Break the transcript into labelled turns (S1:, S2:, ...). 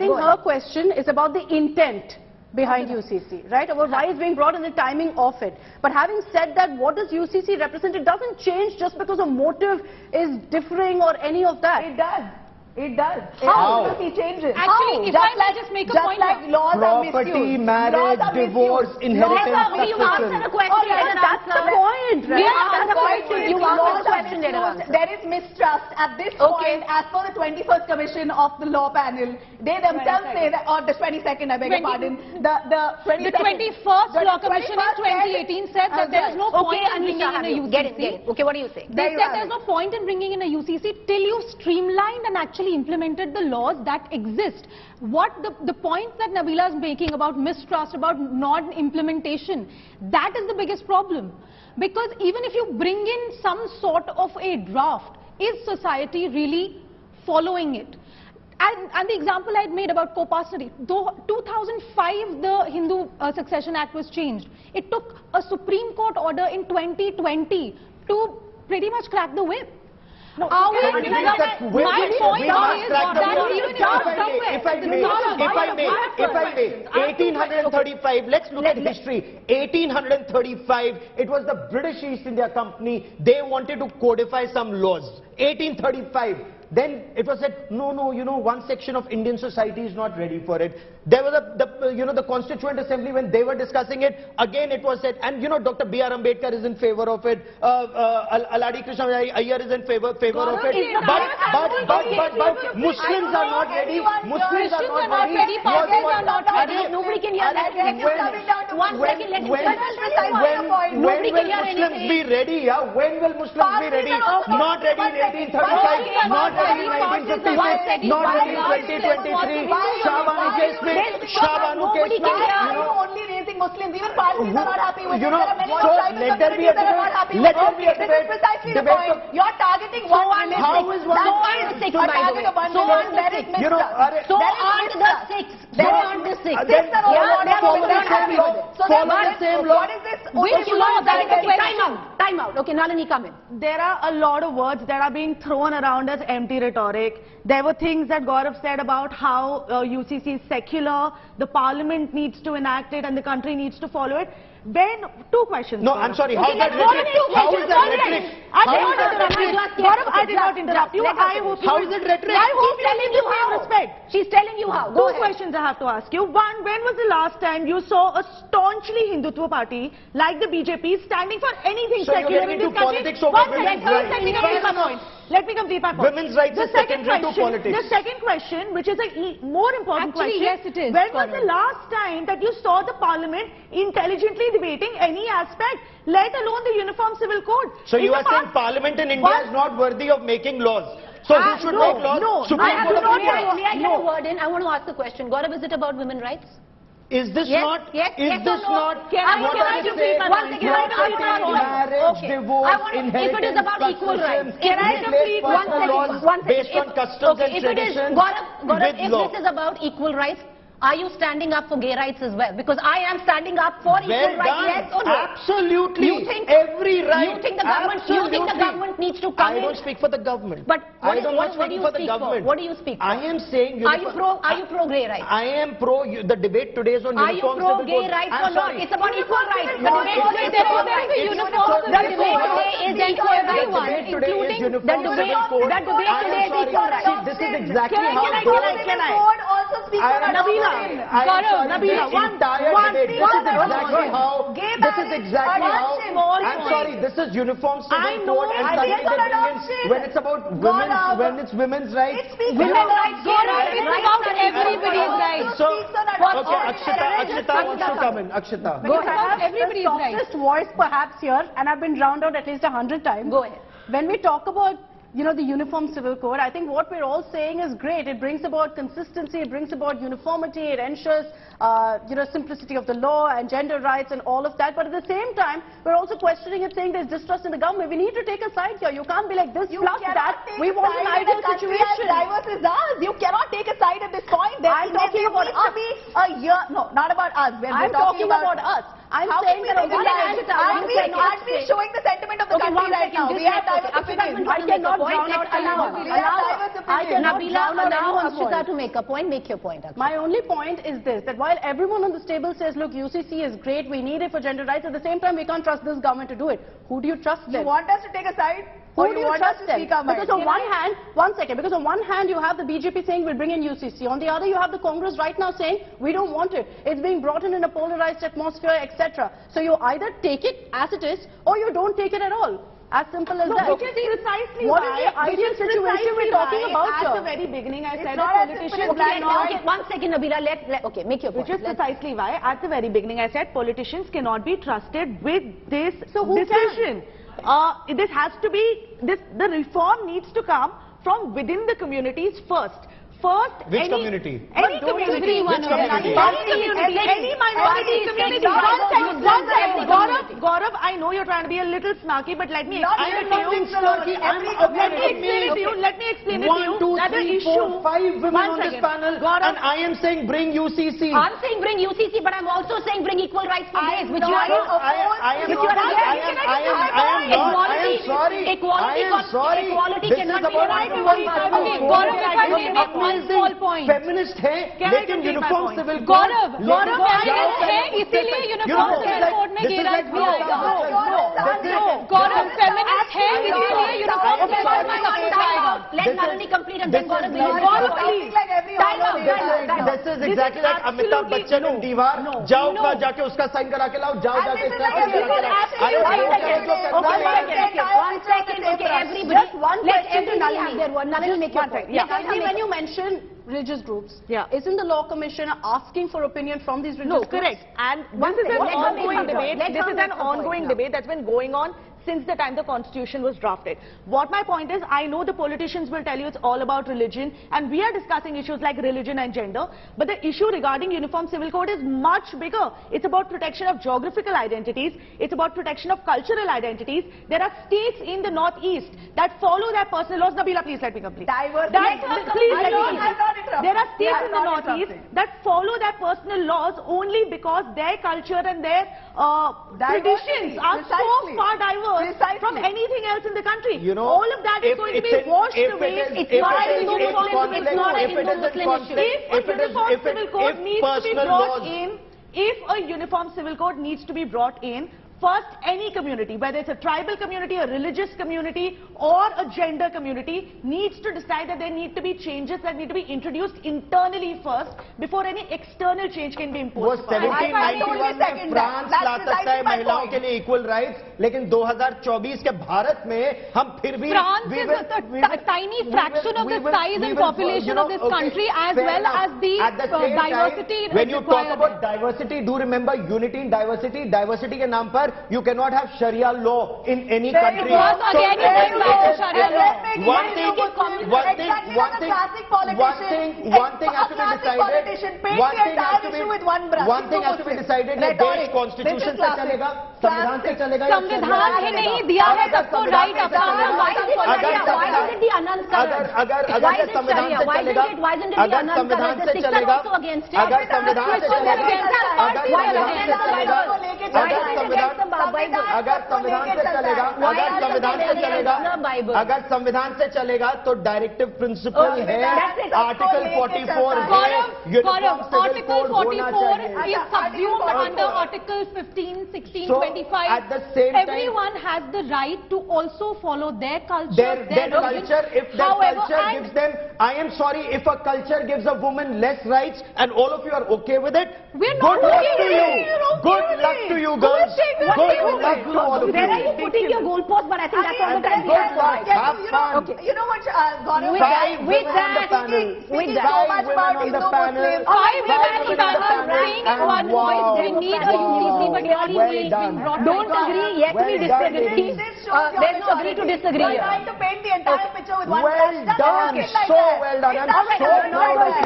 S1: think her question is about the intent behind UCC, right? About why it's being brought and the timing of it. But having said that, what does UCC represent? It doesn't change just because a motive is differing or any of that.
S2: It does. It does.
S3: How?
S2: It changes.
S4: Actually, if I may just make a point.
S2: Just like laws are misused.
S3: Property, marriage, divorce, inheritance,
S1: You answered a question. That's the point, right? That's the point. You answered the question.
S2: There is mistrust at this point. As per the 21st Commission of the Law Panel, they themselves say that, or the 22nd, I beg your pardon, the
S4: 21st Law Commission in 2018 said that there is no point in bringing in a UCC.
S1: Get it. Okay, what do you say?
S4: They said there's no point in bringing in a UCC till you streamlined and actually implemented the laws that exist. What the point that Nabila is making about mistrust, about non-implementation, that is the biggest problem. Because even if you bring in some sort of a draft, is society really following it? And the example I had made about co-parenting, though 2005 the Hindu Succession Act was changed. It took a Supreme Court order in 2020 to pretty much crack the whip.
S3: No,
S4: my point is that
S3: if I may, 1835, let's look at history. 1835, it was the British East India Company. They wanted to codify some laws. 1835. Then it was said, no, one section of Indian society is not ready for it. There was the Constituent Assembly, when they were discussing it, again it was said, and Dr. B.R. Ambedkar is in favor of it, Aladi Krishna Iyer is in favor of it, but Muslims are not ready. Muslims are not ready.
S1: Nobody can hear that. One second, let him
S3: when will Muslims be ready? When will Muslims be ready? Not ready in 1835, not ready in 1956, not ready in 2023. Shahbanu case
S2: You only raising Muslims. Even Parsis are not happy with it. There are many
S3: let there be a debate. Let there be a debate.
S2: This is precisely the point. You're targeting one million.
S3: How is one?
S1: So aren't the six, by the way. So aren't the six. So aren't the six. There aren't the six.
S2: What is this?
S1: Which law? Time out. Okay, Nalini, come in.
S5: There are a lot of words that are being thrown around as empty rhetoric. There were things that Gaurav said about how UCC is secular, the parliament needs to enact it and the country needs to follow it. When, two questions.
S3: No, I'm sorry. How is that rhetoric? How is that rhetoric?
S5: Gaurav, I did not interrupt you.
S3: How is it rhetoric?
S5: I hope telling you have respect.
S1: She's telling you how.
S5: Two questions I have to ask you. One, when was the last time you saw a staunchly Hindutva party like the BJP standing for anything secular in this country? Let me complete my point.
S3: Women's rights is secondary to politics.
S5: The second question, which is a more important question.
S4: Yes, it is.
S5: When was the last time that you saw the parliament intelligently debating any aspect, let alone the Uniform Civil Code?
S3: So you are saying parliament in India is not worthy of making laws? So who should make laws?
S5: No,
S1: May I get a word in? I want to ask a question. Gaurav, is it about women's rights?
S3: Is this not?
S1: Yes,
S3: is this not?
S1: Can I complete my point?
S3: Marriage, divorce, inheritance,
S1: if it is about equal rights,
S3: can I complete one second? Based on customs and traditions.
S1: Gaurav, if this is about equal rights, are you standing up for gay rights as well? Because I am standing up for equal rights. Yes or no?
S3: Absolutely.
S1: You think
S3: every right?
S1: You think the government needs to come in?
S3: I don't speak for the government.
S1: But
S3: I don't speak for the government.
S1: What do you speak for?
S3: I am saying.
S1: Are you pro gay rights?
S3: I am pro. The debate today is on uniform civil code.
S1: Are you pro gay rights or not? It's about equal rights. The debate today is equal rights, including the debate today is equal rights.
S3: This is exactly how.
S2: Can I?
S5: Nabila,
S3: this is exactly how. I'm sorry, this is uniform civil code and country opinions when it's about women's rights.
S4: Women's rights, it's about everybody's rights.
S3: So, okay, Akshita wants to come in. Akshita.
S1: Go ahead.
S4: Everybody's rights.
S1: Softest voice perhaps here, and I've been drowned out at least 100 times. Go ahead. When we talk about the Uniform Civil Code, I think what we're all saying is great. It brings about consistency, it brings about uniformity, it ensures, simplicity of the law and gender rights and all of that. But at the same time, we're also questioning it, saying there's distrust in the government. We need to take a side here. You can't be like this plus that. We want an ideal situation.
S2: Diverse is ours. You cannot take a side at this point.
S1: I'm talking about us.
S2: No, not about us.
S1: I'm talking about us. I'm
S2: How
S1: saying
S2: can
S1: that
S2: we aren't we showing the sentiment of the country right now? We have diverse opinions.
S1: I cannot drown out
S6: Akshita to make a point. Make your point. Akshita.
S1: My only point is this, that while everyone on this table says, look, UCC is great, we need it for gender rights, at the same time we can't trust this government to do it. Who do you trust then?
S2: You want us to take a side?
S1: Who
S2: Or
S1: do
S2: you
S1: you
S2: want us
S1: trust
S2: to
S1: then?
S2: speak our mind?
S1: Because on one hand, one second, because on one hand you have the BJP saying we'll bring in UCC. On the other you have the Congress right now saying we don't want it. It's being brought in a polarized atmosphere, etc. So you either take it as it is or you don't take it at all. As simple as that.
S5: Which is precisely
S1: What
S5: why,
S1: is the ideal situation we're talking about
S5: at
S1: here?
S5: the very beginning I said
S2: not
S5: that
S2: as simple
S5: politicians
S2: as that.
S6: Okay, 1 second, Nabila. Okay, make your point.
S5: Which is precisely why, at the very beginning, I said politicians cannot be trusted with this
S1: who
S5: decision. This has to be, the reform needs to come from within the communities first.
S3: Which community?
S5: Any community.
S3: Which community?
S5: Any minority community. One second. Gaurav, I know you're trying to be a little snarky, but let me explain it to you. Let me explain it to you.
S3: 1, 2, 3, 4, 5 women on this panel, and I am saying bring UCC.
S6: I'm saying bring UCC, but I'm also saying bring equal rights for gays, which you are
S3: I am sorry.
S6: Equality
S3: This
S6: cannot
S3: is
S6: be
S3: about
S6: right to one person.
S4: Okay, Gaurav, if I may make one small point.
S3: Feminist है, लेकिन uniform civil code.
S4: Gaurav, feminist है, इसीलिए uniform civil code में gay rights भी आएगा. Gaurav, feminist है, इसीलिए uniform civil code में सब कुछ आएगा.
S6: Let Nalini complete and then Gaurav will
S2: Gaurav, please. Like every
S3: This is exactly like Amitabh Bachchan in Diwar. जाओ जाके उसका साइन करा के लाओ. जाओ जाके इसका साइन करा के लाओ.
S6: One second, okay, everybody.
S1: Just one
S6: Let
S1: question to
S6: everybody
S1: Nalini.
S6: have their word. Nalini, make your point.
S1: When you mention religious groups, isn't the law commissioner asking for opinion from these religious groups?
S5: Correct. And this is an ongoing debate. This is an ongoing debate that's been going on since the time the constitution was drafted. What my point is, I know the politicians will tell you it's all about religion, and we are discussing issues like religion and gender, but the issue regarding uniform civil code is much bigger. It's about protection of geographical identities. It's about protection of cultural identities. There are states in the northeast that follow their personal laws. Nabila, please let me complete. Please let me complete. There are states in the northeast that follow their personal laws only because their culture and their traditions are so far diverse from anything else in the country.
S3: You know,
S5: all of that is going to be washed away.
S6: It's not a Hindu-Muslim issue.
S5: If a uniform civil code needs to be brought in, if a uniform civil code needs to be brought in, first, any community, whether it's a tribal community, a religious community, or a gender community, needs to decide that there need to be changes that need to be introduced internally first before any external change can be imposed.
S3: वो 1791 में France ला सकता है महिलाओं के लिए equal rights, लेकिन 2024 के भारत में हम फिर भी
S4: France is a tiny fraction of the size and population of this country, as well as the diversity.
S3: When you talk about diversity, do remember unity in diversity. Diversity के नाम पर you cannot have Sharia law in any country.
S4: One thing
S3: has to be decided. One thing has to be decided. ये देश constitution से चलेगा, संविधान से चलेगा.
S4: संविधान ही नहीं दिया है सबको राइट अपना.
S3: अगर संविधान से चलेगा, अगर संविधान से चलेगा, अगर संविधान से अगर संविधान से चलेगा तो डायरेक्टिव प्रिंसिपल है आर्टिकल 44 है.
S4: Article 44 is subsumed under Article 15, 16, 25.
S3: At the same time,
S4: everyone has the right to also follow their culture,
S3: their culture. If their culture gives them, I am sorry, if a culture gives a woman less rights and all of you are okay with it,
S4: we're
S3: good
S4: not
S3: luck
S4: okay
S3: to
S4: with
S3: you.
S4: it.
S3: Good luck to you, girls. Good luck to all of you.
S6: Where are you putting your goalpost? But I think that's all the time we have.
S3: Have fun.
S2: You know what, Gaurav?
S3: With that,
S2: Speaking so much about Hindu-Muslim.
S4: 5 women on the panel saying in one voice we need a UCC, but your engagement being brought.
S6: Don't agree, yet we disagree. There's no agree to disagree.
S2: You're trying to paint the entire picture with one
S3: Well
S2: brush.
S3: done. So well done. I'm so proud of you.